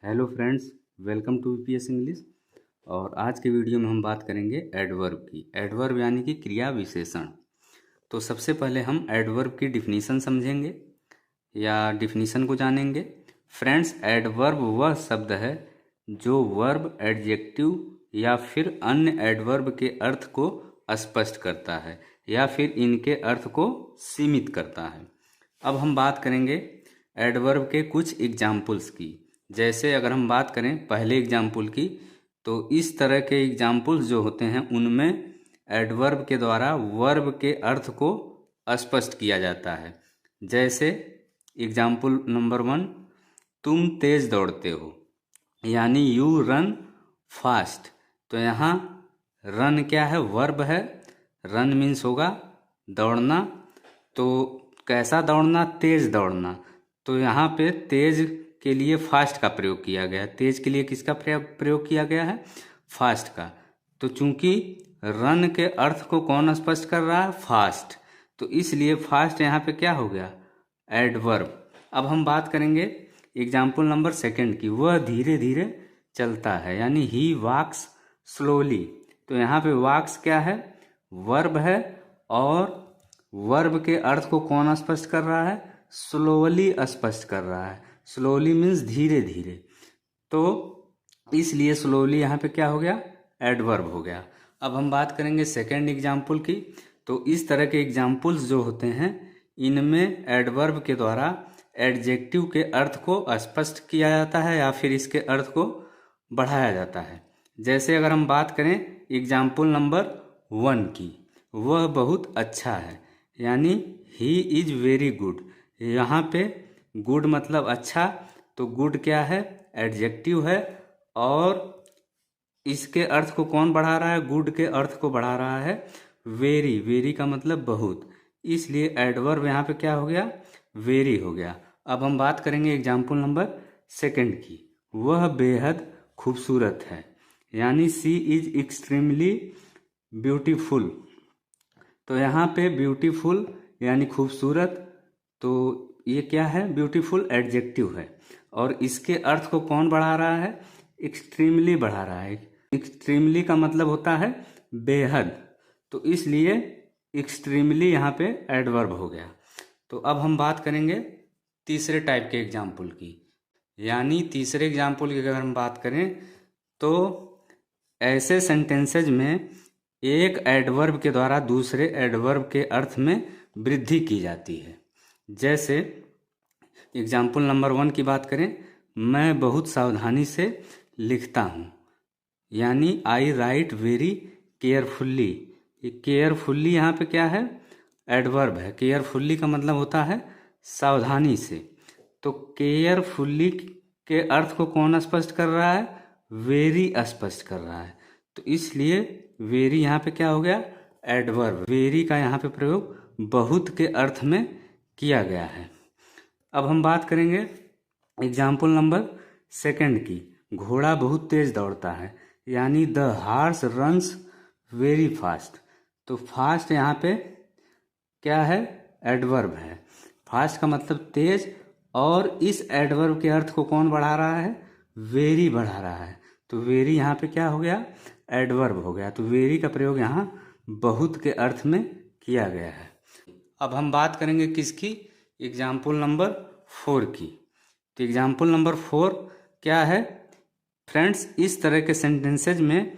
Hello friends, welcome to VPS English. और आज के वीडियो में हम बात करेंगे एडवर्ब की। एडवर्ब यानी कि क्रिया विशेषण। तो सबसे पहले हम एडवर्ब की डिफिनीसन समझेंगे या डिफिनीसन को जानेंगे। फ्रेंड्स, एडवर्ब वह शब्द है जो वर्ब, एडजेक्टिव या फिर अन्य एडवर्ब के अर्थ को स्पष्ट करता है या फिर इनके अर्थ को सीमित करता है। अब हम बात करेंगे एडवर्ब के कुछ एग्जाम्पल्स की। जैसे अगर हम बात करें पहले एग्जाम्पल की, तो इस तरह के एग्जाम्पल्स जो होते हैं उनमें एडवर्ब के द्वारा वर्ब के अर्थ को स्पष्ट किया जाता है। जैसे एग्जाम्पल नंबर 1, तुम तेज दौड़ते हो, यानी यू रन फास्ट। तो यहाँ रन क्या है? वर्ब है। रन मीन्स होगा दौड़ना। तो कैसा दौड़ना? तेज दौड़ना। तो यहाँ पे तेज के लिए फास्ट का प्रयोग किया गया है। तेज के लिए किसका प्रयोग किया गया है? फास्ट का। तो चूंकि रन के अर्थ को कौन स्पष्ट कर रहा है? फास्ट। तो इसलिए फास्ट यहाँ पे क्या हो गया? एडवर्ब। अब हम बात करेंगे एग्जाम्पल नंबर 2 की। वह धीरे धीरे चलता है, यानी ही वॉक्स स्लोली। तो यहाँ पे वॉक्स क्या है? वर्ब है। और वर्ब के अर्थ को कौन स्पष्ट कर रहा है? स्लोली स्पष्ट कर रहा है। स्लोली मीन्स धीरे धीरे। तो इसलिए स्लोली यहाँ पे क्या हो गया? एडवर्ब हो गया। अब हम बात करेंगे सेकेंड एग्जाम्पल की। तो इस तरह के एग्जाम्पल्स जो होते हैं इनमें एडवर्ब के द्वारा एडजेक्टिव के अर्थ को स्पष्ट किया जाता है या फिर इसके अर्थ को बढ़ाया जाता है। जैसे अगर हम बात करें एग्जाम्पल नंबर 1 की, वह बहुत अच्छा है, यानी ही इज वेरी गुड। यहाँ पे गुड मतलब अच्छा। तो गुड क्या है? एडजेक्टिव है। और इसके अर्थ को कौन बढ़ा रहा है? गुड के अर्थ को बढ़ा रहा है वेरी। वेरी का मतलब बहुत। इसलिए एडवर्ब यहाँ पे क्या हो गया? वेरी हो गया। अब हम बात करेंगे एग्जाम्पल नंबर 2 की। वह बेहद खूबसूरत है, यानी सी इज एक्सट्रीमली ब्यूटीफुल। तो यहाँ पे ब्यूटीफुल यानी खूबसूरत, तो ये क्या है? ब्यूटीफुल एडजेक्टिव है। और इसके अर्थ को कौन बढ़ा रहा है? एक्सट्रीमली बढ़ा रहा है। एक्सट्रीमली का मतलब होता है बेहद। तो इसलिए एक्सट्रीमली यहाँ पे एडवर्ब हो गया। तो अब हम बात करेंगे तीसरे टाइप के एग्जाम्पल की। यानी तीसरे एग्जाम्पल की अगर हम बात करें तो ऐसे सेंटेंसेज में एक एडवर्ब के द्वारा दूसरे एडवर्ब के अर्थ में वृद्धि की जाती है। जैसे एग्जाम्पल नंबर 1 की बात करें, मैं बहुत सावधानी से लिखता हूँ, यानी आई राइट वेरी केयरफुल्ली। ये केयरफुल्ली यहाँ पे क्या है? एडवर्ब है। केयरफुल्ली का मतलब होता है सावधानी से। तो केयरफुल्ली के अर्थ को कौन स्पष्ट कर रहा है? वेरी स्पष्ट कर रहा है। तो इसलिए वेरी यहाँ पे क्या हो गया? एडवर्ब। वेरी का यहाँ पे प्रयोग बहुत के अर्थ में किया गया है। अब हम बात करेंगे एग्जाम्पल नंबर 2 की। घोड़ा बहुत तेज दौड़ता है, यानी the horse runs very fast. तो फास्ट यहाँ पे क्या है? एडवर्ब है। फास्ट का मतलब तेज। और इस एडवर्ब के अर्थ को कौन बढ़ा रहा है? वेरी बढ़ा रहा है। तो वेरी यहाँ पे क्या हो गया? एडवर्ब हो गया। तो वेरी का प्रयोग यहाँ बहुत के अर्थ में किया गया है। अब हम बात करेंगे किसकी? एग्जाम्पल नंबर 4 की। तो एग्जाम्पल नंबर 4 क्या है? फ्रेंड्स, इस तरह के सेंटेंसेज में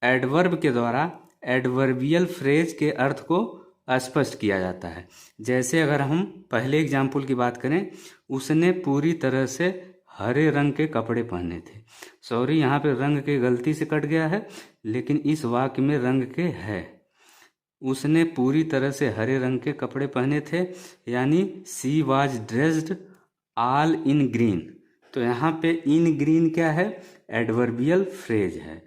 एडवर्ब के द्वारा एडवर्बियल फ्रेज के अर्थ को स्पष्ट किया जाता है। जैसे अगर हम पहले एग्जाम्पल की बात करें, उसने पूरी तरह से हरे रंग के कपड़े पहने थे। सॉरी, यहाँ पे रंग के गलती से कट गया है, लेकिन इस वाक्य में रंग के है। उसने पूरी तरह से हरे रंग के कपड़े पहने थे, यानी she was dressed all in green. तो यहाँ पे इन ग्रीन क्या है? एडवर्बियल फ्रेज है।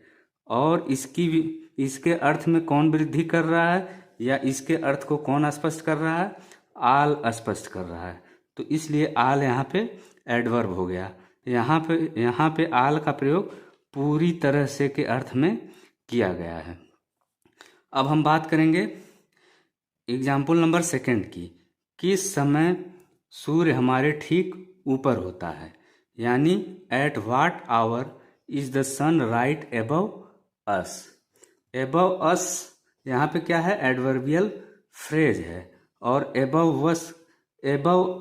और इसके अर्थ में कौन वृद्धि कर रहा है या इसके अर्थ को कौन स्पष्ट कर रहा है? आल स्पष्ट कर रहा है। तो इसलिए आल यहाँ पे एडवर्ब हो गया। यहाँ पे आल का प्रयोग पूरी तरह से के अर्थ में किया गया है। अब हम बात करेंगे एग्जाम्पल नंबर 2 की। किस समय सूर्य हमारे ठीक ऊपर होता है, यानी at what hour is the sun right above us. Above us यहाँ पे क्या है, एडवर्बियल फ्रेज है। और एबव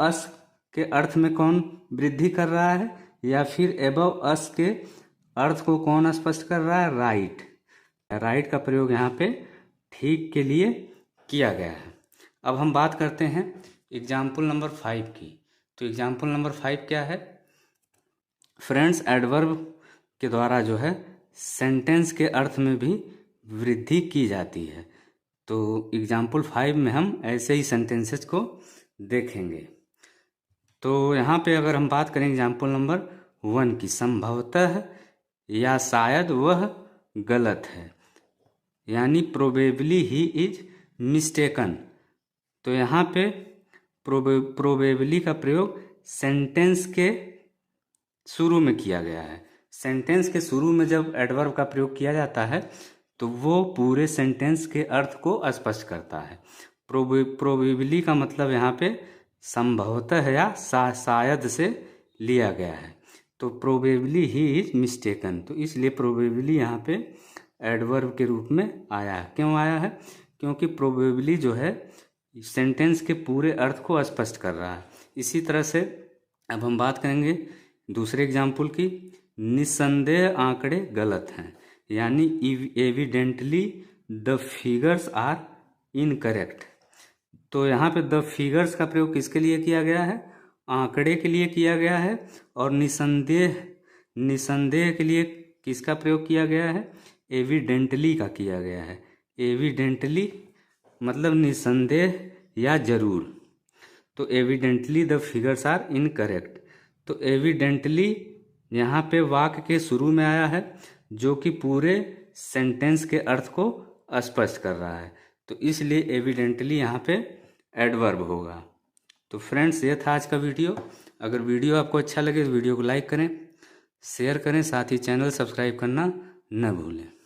अस के अर्थ में कौन वृद्धि कर रहा है, या फिर एबव अस के अर्थ को कौन स्पष्ट कर रहा है, राइट। राइट का प्रयोग यहाँ पे ठीक के लिए किया गया है। अब हम बात करते हैं एग्जाम्पल नंबर 5 की। तो एग्जाम्पल नंबर 5 क्या है, फ्रेंड्स एडवर्ब के द्वारा जो है सेंटेंस के अर्थ में भी वृद्धि की जाती है। तो एग्जाम्पल 5 में हम ऐसे ही सेंटेंसेस को देखेंगे। तो यहाँ पे अगर हम बात करें एग्जाम्पल नंबर 1 की, संभवतः या शायद वह गलत है, यानी प्रोबेबली ही इज मिस्टेकन। तो यहाँ पे प्रोबेबली का प्रयोग सेंटेंस के शुरू में किया गया है। सेंटेंस के शुरू में जब एडवर्ब का प्रयोग किया जाता है तो वो पूरे सेंटेंस के अर्थ को स्पष्ट करता है। प्रोबेबली का मतलब यहाँ पे संभवतः या शायद से लिया गया है। तो प्रोबेबली ही इज मिस्टेकन, तो इसलिए प्रोबेबली यहाँ पे एडवर्ब के रूप में आया है। क्यों आया है, क्योंकि प्रोबेबली जो है सेंटेंस के पूरे अर्थ को स्पष्ट कर रहा है। इसी तरह से अब हम बात करेंगे दूसरे एग्जाम्पल की, निस्संदेह आंकड़े गलत हैं, यानी evidently the figures are incorrect. तो यहाँ पे द फिगर्स का प्रयोग किसके लिए किया गया है, आंकड़े के लिए किया गया है। और निसंदेह के लिए किसका प्रयोग किया गया है, एविडेंटली का किया गया है। एविडेंटली मतलब निसंदेह या जरूर। तो evidently the figures are incorrect. तो एविडेंटली यहाँ पे वाक्य के शुरू में आया है, जो कि पूरे सेंटेंस के अर्थ को स्पष्ट कर रहा है। तो इसलिए एविडेंटली यहाँ पे एडवर्ब होगा। तो फ्रेंड्स ये था आज का वीडियो। अगर वीडियो आपको अच्छा लगे तो वीडियो को लाइक करें, शेयर करें, साथ ही चैनल सब्सक्राइब करना न भूलें।